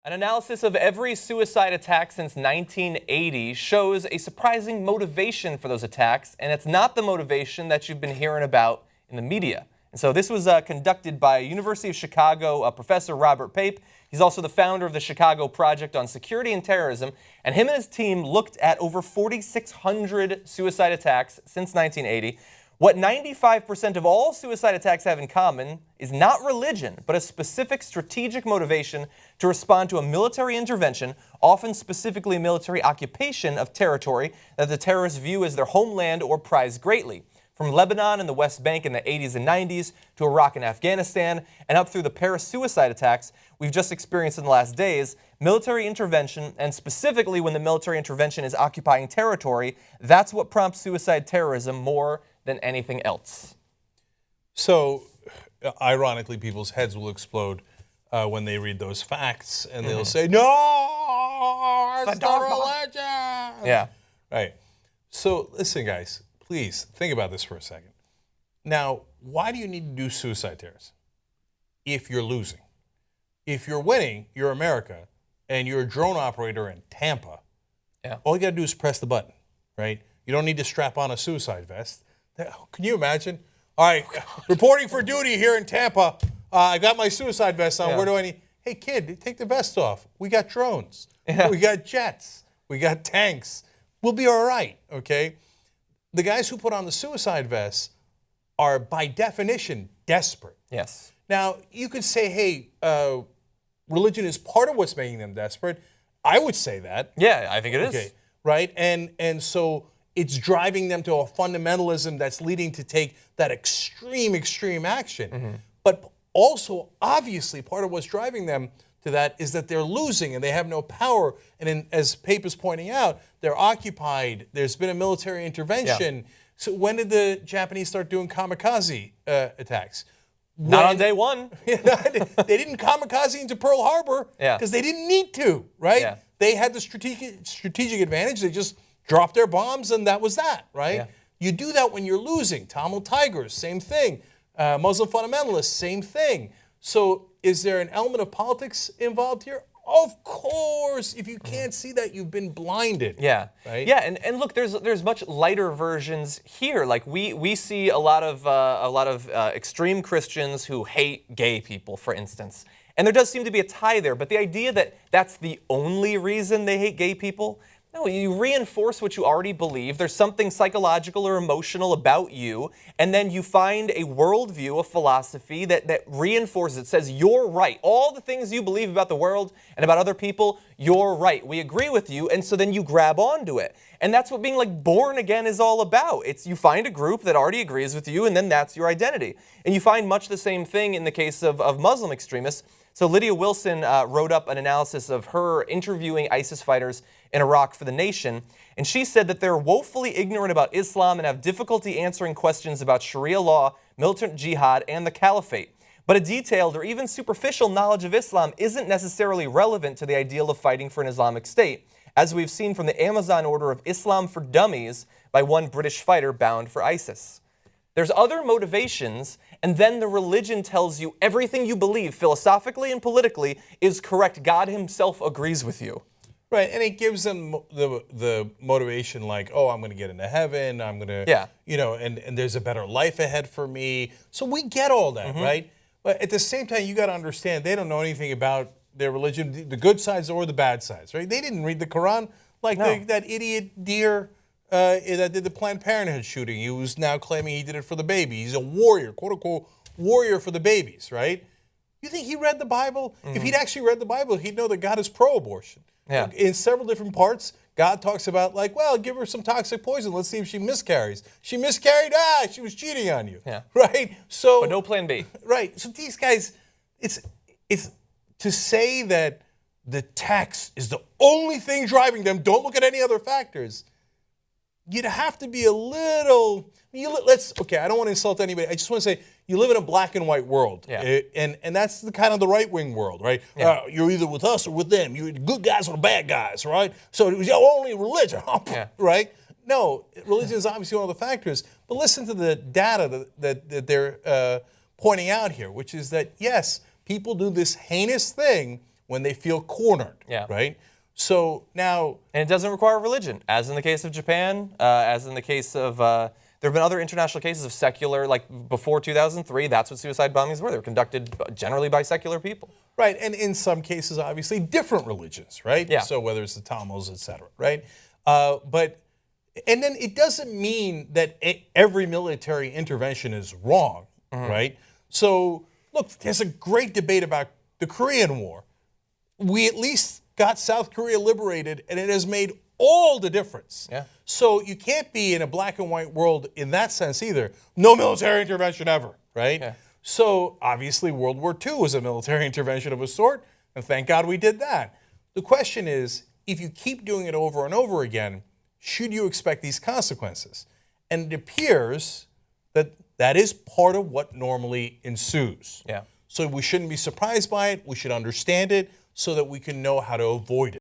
An analysis of every suicide attack since 1980 shows a surprising motivation for those attacks, and it's not the motivation that you've been hearing about in the media. And so this was conducted by University of Chicago Professor Robert Pape. He's also the founder of the Chicago Project on Security and Terrorism, and him and his team looked at over 4,600 suicide attacks since 1980. What 95% of all suicide attacks have in common is not religion, but a specific strategic motivation to respond to a military intervention, often specifically military occupation of territory that the terrorists view as their homeland or prize greatly. From Lebanon and the West Bank in the 80s and 90s to Iraq and Afghanistan, and up through the Paris suicide attacks we've just experienced in the last days, military intervention, and specifically when the military intervention is occupying territory, that's what prompts suicide terrorism more than anything else. So, ironically, people's heads will explode when they read those facts, and they'll say, no, it's the religion. Yeah. Right. So, listen, guys, please think about this for a second. Now, why do you need to do suicide terrorism if you're losing? If you're winning, you're America, and you're a drone operator in Tampa, all you got to do is press the button, right? You don't need to strap on a suicide vest. Can you imagine? All right, reporting for duty here in Tampa. I got my suicide vest on. Where do I need? Hey, kid, take the vest off. We got drones. We got jets. We got tanks. We'll be all right, okay? The guys who put on the suicide vests are, by definition, desperate. Yes. Now, you could say, hey, religion is part of what's making them desperate. I would say that. Yeah, I think it is. Okay, right? And so it's driving them to a fundamentalism that's leading to take that extreme action. But also, obviously, part of what's driving them to that is that they're losing and they have no power. And as Pape is pointing out, they're occupied. There's been a military intervention. So when did the Japanese start doing kamikaze attacks? Not on day one. They didn't kamikaze into Pearl Harbor because they didn't need to, right? They had the strategic advantage. They just dropped their bombs and that was that, right? You do that when you're losing. Tamil Tigers, same thing. Muslim fundamentalists, same thing. So is there an element of politics involved here? Of course. If you can't see that, you've been blinded. Yeah. Right? Yeah, and look, there's much lighter versions here. Like we see a lot of extreme Christians who hate gay people, for instance. And there does seem to be a tie there, but the idea that that's the only reason they hate gay people, no, you reinforce what you already believe. There's something psychological or emotional about you, and then you find a worldview, a philosophy that reinforces it, says you're right. All the things you believe about the world and about other people, you're right. We agree with you, and so then you grab onto it. And that's what being like born again is all about. It's you find a group that already agrees with you, and then that's your identity. And you find much the same thing in the case of Muslim extremists. So Lydia Wilson wrote up an analysis of her interviewing ISIS fighters in Iraq for The Nation, and she said that they're woefully ignorant about Islam and have difficulty answering questions about Sharia law, militant jihad, and the caliphate. But a detailed or even superficial knowledge of Islam isn't necessarily relevant to the ideal of fighting for an Islamic State, as we've seen from the Amazon order of Islam for Dummies by one British fighter bound for ISIS. There's other motivations, and then the religion tells you everything you believe, philosophically and politically, is correct. God himself agrees with you. Right, and it gives them the motivation like, oh, I'm going to get into heaven, I'm going to, you know, and there's a better life ahead for me. So we get all that, right? But at the same time, you got to understand, they don't know anything about their religion, the good sides or the bad sides, right? They didn't read the Quran like that idiot deer that did the Planned Parenthood shooting. He was now claiming he did it for the baby. He's a warrior, quote unquote, warrior for the babies, right? You think he read the Bible? If he'd actually read the Bible, he'd know that God is pro-abortion. In several different parts, God talks about like, well, give her some toxic poison. Let's see if she miscarries. She miscarried? She was cheating on you. Right? So, but no plan B. Right. So these guys, it's to say that the text is the only thing driving them, don't look at any other factors. You'd have to be a little, okay, I don't want to insult anybody. I just want to say, you live in a black and white world. And that's the kind of the right-wing world, right? You're either with us or with them. You're the good guys or the bad guys, right? So it was only religion, right? No, religion is obviously one of the factors. But listen to the data that they're pointing out here, which is that, yes, people do this heinous thing when they feel cornered, right? So now... And it doesn't require religion, as in the case of Japan, as in the case of... there have been other international cases of secular, like before 2003, that's what suicide bombings were. They were conducted generally by secular people. Right, and in some cases, obviously, different religions, right? Yeah. So whether it's the Tamils, et cetera, right? And then it doesn't mean that every military intervention is wrong, right? So, look, there's a great debate about the Korean War. We at least got South Korea liberated, and it has made all the difference. Yeah. So you can't be in a black and white world in that sense either. No military intervention ever, right? Yeah. So obviously World War II was a military intervention of a sort, and thank God we did that. The question is, if you keep doing it over and over again, should you expect these consequences? And it appears that that is part of what normally ensues. Yeah. So we shouldn't be surprised by it. We should understand it so that we can know how to avoid it.